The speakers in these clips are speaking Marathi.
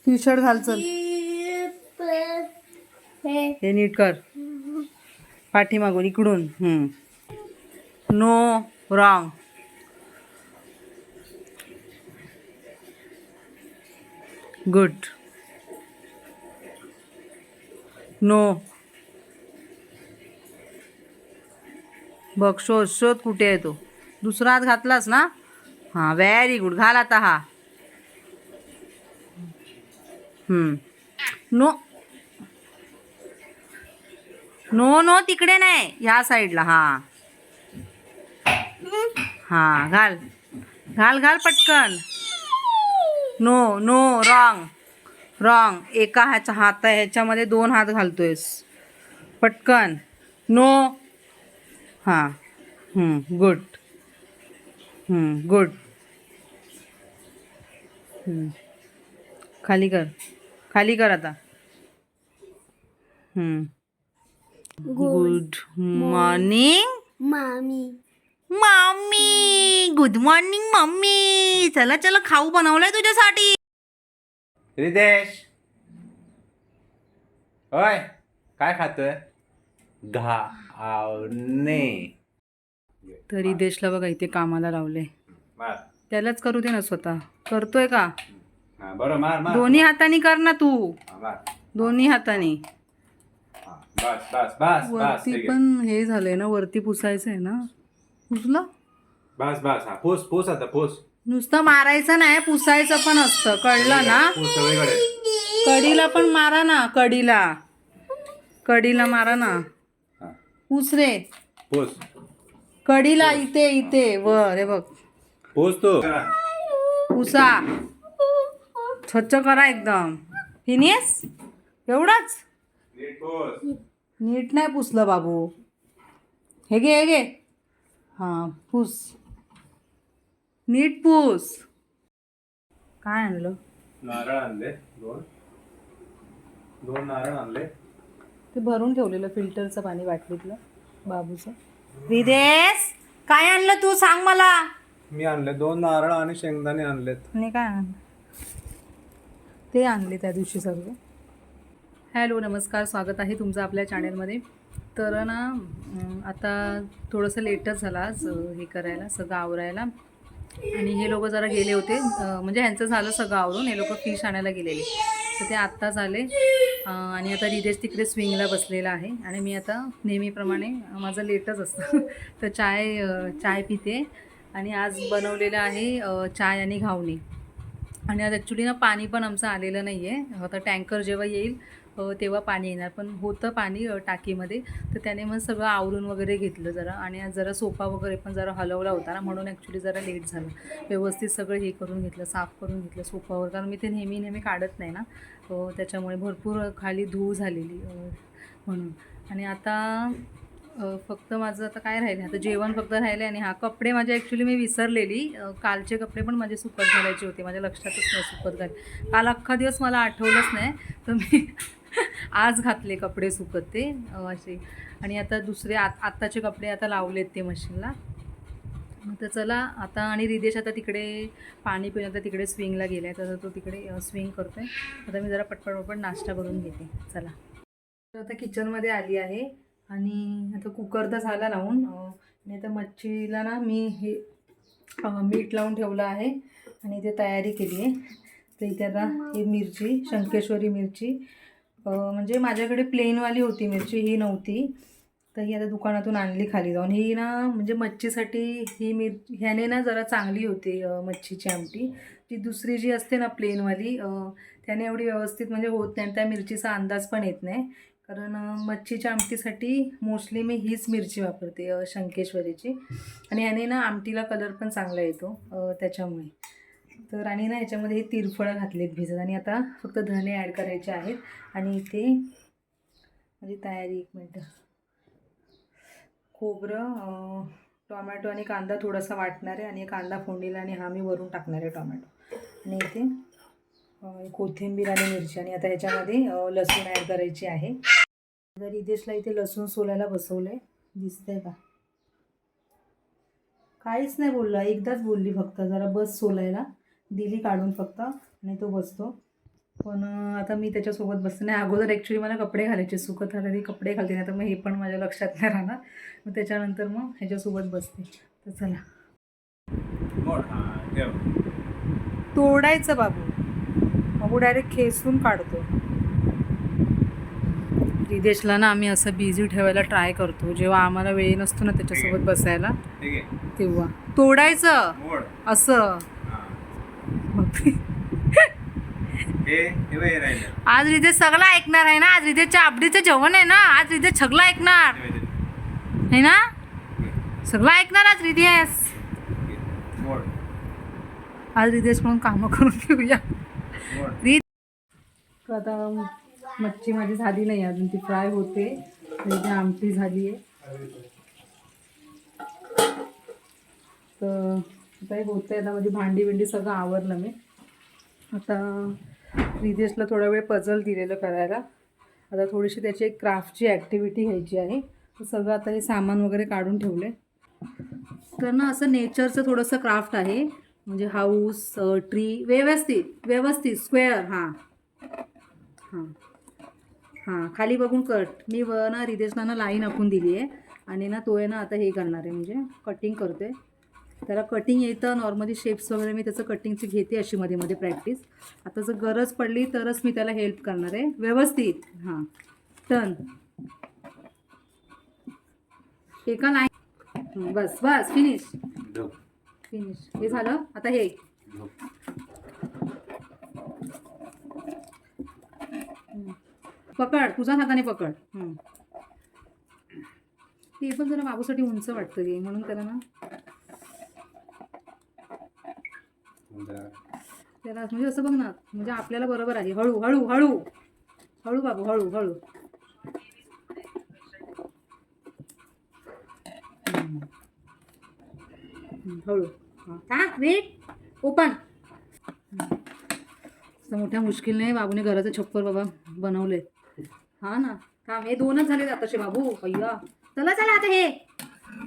टी शर्ट घाल चल. हे नीट कर. पाठीमागून इकडून. No wrong. गुड. नो. बघ शोध शोध कुठे आहे तो. दुसरा हात घातलास ना. हां व्हेरी गुड. घाल आता हा. नो नो नो तिकडे नाही, ह्या साईडला. हां हां घाल घाल घाल पटकन. No no wrong wrong. एका ह्याच्यामध्ये 2 हात घालतोयस. पटकन. नो. हां गुड. गुड. खाली कर. खाली कर आता. गुड मॉर्निंग मामी. मम्मी. Good morning mummy. चला चला खाऊ बनवलाय तुझ्यासाठी. रिदेश, होय काय खातोय? घावणे. तर रिदेशला बघा इथे कामाला लावले. मार. त्यालाच करू दे ना स्वतः. करतोय का? हा बरं मार मार. दोन्ही हाताने कर ना तू. हा, मार. दोन्ही हाताने. हा, बस बस बस बस. वरती ठीक आहे. पण हे झालंय ना, वरती पुसायचं आहे ना. पुसलं? बस बस. हा पूस पूस आता पूस. नुसतं मारायचं नाही, पुसायचं पण असतं. कळलं ना? पूस सगळीकडे. कडीला पण मारा ना. कडीला कडीला मारा ना. हा, पुस रे. पूस कडीला इथे इथे वर. हे बघ. पूस तू. पुसा. स्वच्छ करा एकदम. फिनिश. एवढंच. नीट पूस. नीट नाही पुसलं बाबू. हे घे हे घे. हां पुस. नीट पुस. काय आणलं? नारळ आणले 2. 2 नारळ आणले. ते भरून ठेवलेलं फिल्टरचं पाणी बाटलीतलं बाबूचं. विदेश काय आणलं तू सांग मला. मी आणले 2 नारळ आणि शेंगदाणे आणलेत. आणि काय आणलं? ते आणले त्या दिवशी सगळे. हॅलो नमस्कार, स्वागत आहे तुमचं आपल्या चॅनलमध्ये. तर ना आता थोडंसं लेटच झालं आज हे करायला, सगळं आवरायला. आणि हे लोक जरा गेले होते, म्हणजे ह्यांचं झालं सगळं आवरून. हे लोक फिश आणायला गेलेले, तर ते आत्ताच आले. आणि आता रिदेश तिकडे स्विंगला बसलेला आहे आणि मी आता नेहमीप्रमाणे माझं लेटच असतं तर चाय पिते. आणि आज बनवलेलं आहे चाय आणि घावणे. आणि आज ॲक्च्युली ना पाणी पण आमचं आलेलं नाही आहे. आता टँकर जेव्हा येईल तेव्हा पाणी येणार, पण होतं पाणी टाकीमध्ये. तर त्याने मग सगळं आवरून वगैरे घेतलं जरा. आणि आज जरा सोफा वगैरे पण जरा हलवला होता ना, म्हणून ॲक्च्युली जरा लेट झालं. व्यवस्थित सगळं हे करून घेतलं, साफ करून घेतलं सोफावर, कारण मी ते नेहमी काढत नाही ना, त्याच्यामुळे भरपूर खाली धूळ झालेली म्हणून. आणि आता फक्त माझं आता काय राहिलं, आता जेवण फक्त राहिले. आणि हा कपडे माझे ॲक्च्युली मी विसरलेली. कालचे कपडे पण माझे सुकत घालायचे होते, माझ्या लक्षातच नाही सुकत घाल. काल अख्खा दिवस मला आठवलंच नाही, तर मी आज घातले कपडे सुकत ते असे. आणि आता दुसरे आत्ताचे कपडे आता लावलेत ते मशीनला. तर चला आता. आणि रिदेश आता तिकडे पाणी पिऊन आता तिकडे स्विंगला गेला आहे, तर तो तिकडे स्विंग करतो आहे. आता मी जरा पटपट नाश्ता करून घेते. चला. तर आता किचनमध्ये आली आहे आणि आता कुकर तर झाला लावून. आणि आता मच्छीला ना मी हे मीठ लावून ठेवलं आहे आणि इथे तयारी केली आहे. तर इथे आता ही मिरची, शंकेश्वरी मिरची, म्हणजे माझ्याकडे प्लेनवाली होती मिरची, ही नव्हती. तर ही आता दुकानातून आणली खाली जाऊन. ही ना म्हणजे मच्छीसाठी ही मिरची ह्याने ना जरा चांगली होते मच्छीची आमटी. ती दुसरी जी असते ना प्लेनवाली, त्याने एवढी व्यवस्थित म्हणजे होत नाही, त्या मिरचीचा अंदाज पण येत नाही. कारण मच्छीच्या आमटीसाठी मोस्टली मी हीच मिरची वापरते, शंकेश्वरीची. आणि ह्याने ना आमटीला कलर पण चांगला येतो त्याच्यामुळे. तर आणि ना ह्याच्यामध्ये हे तिरफळं घातलेत भिजत. आणि आता फक्त धने ॲड करायचे आहेत. आणि इथे माझी तयारी, 1 मिनटं, खोबरं, टोमॅटो आणि कांदा थोडासा वाटणार आहे. आणि कांदा फोडणीला आणि हा मी वरून टाकणार आहे टोमॅटो. आणि इथे कोथिंबीर आणि मिरची. आणि आता ह्याच्यामध्ये लसूण ॲड करायची आहे. तर रिदेशला इथे लसूण सोलायला बसवलं आहे, दिसतंय का? काहीच नाही बोलला, एकदाच बोलली फक्त जरा बस सोलायला दिली काढून फक्त, आणि तो बसतो. पण आता मी त्याच्यासोबत बसते नाही. अगोदर ॲक्च्युली मला कपडे घालायचे, सुकत आले तरी कपडे घालते नाही, तर मग हे पण माझ्या लक्षात नाही राहणार. मग त्याच्यानंतर मग ह्याच्यासोबत बसते. तर चला तोडायचं बाबू डायरेक्ट खेचून काढतो. रिदेशला ना आम्ही असं बिझी ठेवायला ट्राय करतो, जेव्हा आम्हाला वेळ नसतो ना त्याच्यासोबत बसायला तेव्हा. तोडायचं असं. आज रिदेश सगळं ऐकणार आहे ना. आज रिदेशच्या आवडीचं जेवण आहे ना. आज रिदेश सगळं ऐकणार आहे ना. सगळं ऐकणार आज रिदेश. आज रिदेश म्हणून कामं करून घेऊया. आता मच्छी माझी झाली नाही अजून, ती फ्राय होते आणि ती आमटी झाली आहे. तर आता हे होतं आहे. आता माझी भांडी सगळं आवरलं मी. आता रिदेशला थोडा वेळ पझल दिलेलं करायला. आता थोडीशी त्याची एक क्राफ्टची ॲक्टिव्हिटी घ्यायची आहे. तर सगळं आता हे सामान वगैरे काढून ठेवले. तर ना असं नेचरचं थोडंसं क्राफ्ट आहे, म्हणजे हाऊस, ट्री, व्यवस्थित स्क्वेअर. हां हां हां, खाली बघून कट. मी ना रिदेशला ना लाईन आखून दिली आहे आणि ना तो आहे ना आता हे करणार आहे, म्हणजे कटिंग करते. त्याला कटिंग येतं नॉर्मली, शेप्स वगैरे मी त्याचं कटिंगची घेते अशी मध्ये मध्ये प्रॅक्टिस. आता जर गरज पडली तरच मी त्याला हेल्प करणार आहे. व्यवस्थित. हां, टर्न एका लाईन. बस बस, फिनिश. हे झालं. आता हे पकड, तुझ्या हाताने पकड. ते पण जरा बाबूसाठी उंच वाटतं ते, म्हणून त्याला ना त्याला म्हणजे असं बघ ना, म्हणजे आपल्याला बरोबर आहे. हळू हळू हळू हळू बाबू, हळू हळू. हळू. हां, वेट, ओपन. मोठ्या मुश्किलने बाबूने घराचं छप्पर बाबा बनवले. हा ना, थांब, हे 2च झाले आताशे बाबू. अय्या, चला चला आता हे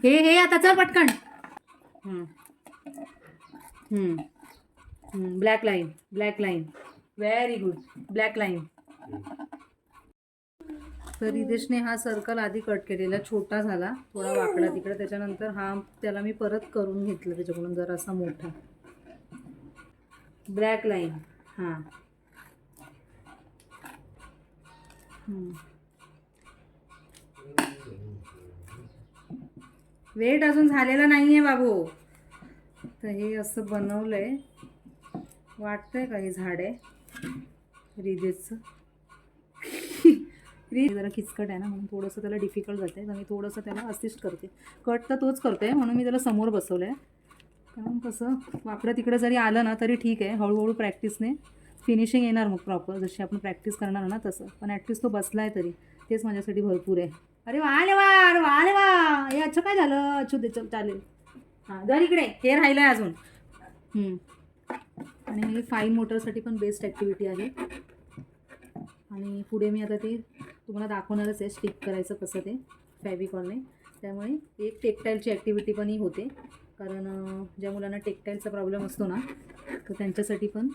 हे हे आता चल पटकन. Black line. Very good, black line. तर रिदेशने हा सर्कल आधी कट केलेला, छोटा झाला थोडा वाकडा तिकडे. त्याच्यानंतर हा त्याला मी परत करून घेतलं त्याच्याकडून जरा असा मोठा. Black line. हां, वेट अजून झालेला नाही आहे बाबू. तर हे असं बनवलं आहे. वाटतंय का हे झाड आहे रिदेशचं. जरा किचकट आहे ना, म्हणून थोडंसं त्याला डिफिकल्ट जाते. तर मी थोडंसं त्याला असिस्ट करते. कट तर तोच करतो आहे, म्हणून मी त्याला समोर बसवलं आहे. कारण कसं वाकडं तिकडं जरी आलं ना तरी ठीक आहे, हळूहळू प्रॅक्टिसने फिनिशिंग येणार मग प्रॉपर, जशी आपण प्रॅक्टिस करणार ना तसं. पण ॲटलिस्ट तो बसला आहे तरी तेच माझ्यासाठी भरपूर आहे. अरे वा, अरे वा, अरे वा, अरे वा. हे अच्छा काय झालं. अच्छू दे, चल चालेल. हां, जर इकडे हे राहिलं आहे अजून. आणि हे फाईन मोटरसाठी पण बेस्ट ॲक्टिव्हिटी आहे. आणि पुढे मी आता ते तुम्हाला दाखवणारच आहे, स्टिक करायचं कसं ते फॅविकॉलने. त्यामुळे एक टेक्टाईलची ॲक्टिव्हिटी पण ही होते, कारण ज्या मुलांना टेक्टाईलचा प्रॉब्लेम असतो ना, तर त्यांच्यासाठी पण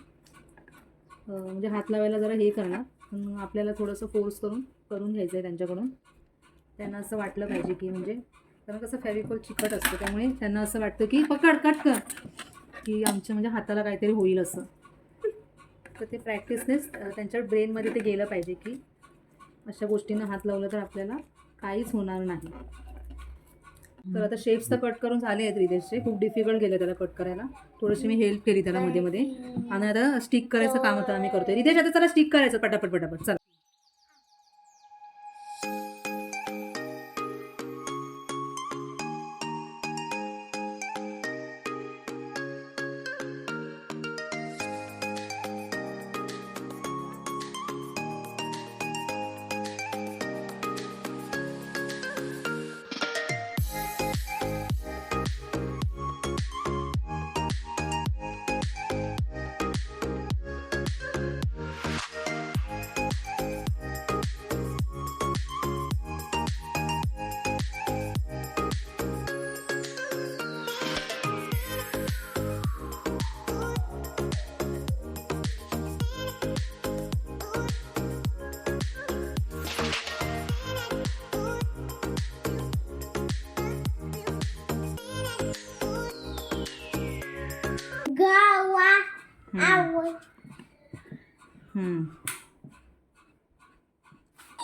म्हणजे हात लावायला जरा हे करणार, पण आपल्याला थोडंसं फोर्स करून घ्यायचं आहे त्यांच्याकडून. त्यांना असं वाटलं पाहिजे की, म्हणजे कारण कसं फॅविकॉल चिकट असतं, त्यामुळे त्यांना असं वाटतं की पकड, कट कर, की आमच्या म्हणजे हाताला काहीतरी होईल असं. तर ते प्रॅक्टिसनेच त्यांच्या ब्रेनमध्ये ते गेलं पाहिजे की अशा गोष्टींना हात लावला तर आपल्याला काहीच होणार नाही. तर आता शेप्स तर कट करून झाले आहेत रिदेशचे. खूप डिफिकल्ट गेले त्याला कट करायला. थोडीशी मी हेल्प केली त्याला मध्ये मध्ये. आणि आता स्टिक करायचं काम आता आम्ही करतोय. रिदेश आता त्याला स्टिक करायचं पटापट. चला.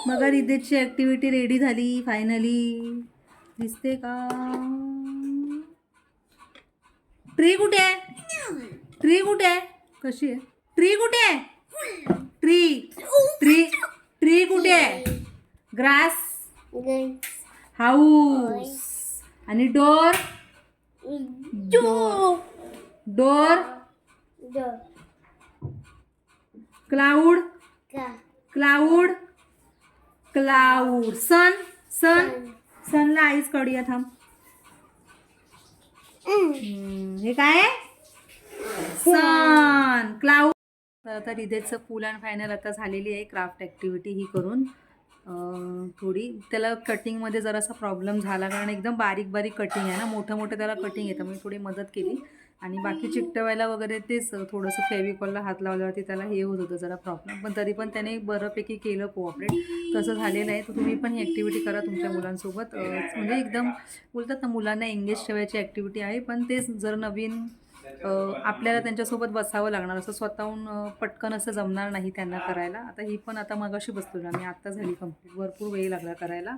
बघा रिदेशची ॲक्टिव्हिटी रेडी झाली फायनली. दिसते का? ट्री कुठे आहे? ट्री कुठे आहे? कशी आहे? ट्री कुठे आहे? ट्री ट्री ट्री कुठे आहे? Grass house. आणि door door cloud cloud cloud. Sun sun सनला आईच काढूया थांब. हे काय आहे? Sun cloud. आता रिदेशचं फुल अँड फायनल आता झालेली आहे क्राफ्ट ॲक्टिव्हिटी ही करून. थोडी त्याला कटिंगमध्ये जरासा प्रॉब्लेम झाला कारण एकदम बारीक बारीक कटिंग आहे ना, मोठं मोठं त्याला कटिंग येतं. मी थोडी मदत केली आणि बाकी चिकटवायला वगैरे तेच थोडंसं फेविकॉलला हात लावल्यावरती त्याला हे होत होतं जरा प्रॉब्लेम, पण तरी पण त्याने बऱ्यापैकी केलं कोऑपरेट. तसं झालेलं आहे. तर तुम्ही पण ही ॲक्टिव्हिटी करा तुमच्या मुलांसोबत. म्हणजे एकदम बोलतात ना मुलांना एंगेज ठेवायची ॲक्टिव्हिटी आहे, पण तेच जर नवीन आपल्याला त्यांच्यासोबत बसावं लागणार. असं स्वतःहून पटकन असं जमणार नाही त्यांना करायला. आता ही पण आता मगाशी बसलो ना मी, आत्ता झाली कंप्लीट. भरपूर वेळ लागला करायला.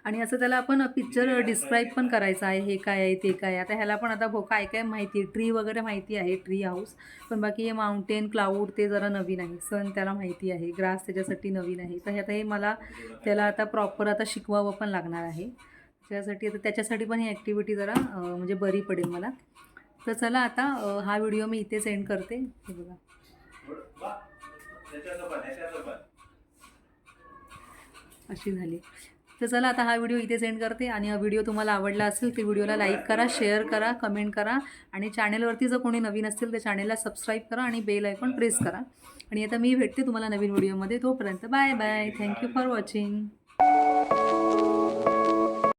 आणि असं त्याला आपण पिक्चर डिस्क्राईब पण करायचं आहे, हे काय आहे ते काय. आता ह्याला पण आता काय काय माहिती आहे, ट्री वगैरे माहिती आहे, ट्री हाऊस. पण बाकी हे माउंटेन क्लाउड ते जरा नवीन आहे. सन त्याला माहिती आहे, ग्रास त्याच्यासाठी नवीन आहे. तर आता हे मला त्याला आता प्रॉपर आता शिकवावं पण लागणार आहे. त्यासाठी आता त्याच्यासाठी पण ही ॲक्टिव्हिटी जरा म्हणजे बरी पडेल मला. तर चला आता हा व्हिडिओ मी इथे सेंड करते. हे बघा अशी झाली. तर चला आता हा व्हिडिओ इथे सेंड करते. आणि हा व्हिडिओ तुम्हाला आवडला असेल तर व्हिडिओला लाईक करा, शेअर करा, कमेंट करा. आणि चॅनलवरती जर कोणी नवीन असेल तर चॅनलला सबस्क्राईब करा आणि बेल आयकॉन प्रेस करा. आणि आता मी भेटते तुम्हाला नवीन व्हिडिओमध्ये. तोपर्यंत bye bye. Thank you for watching.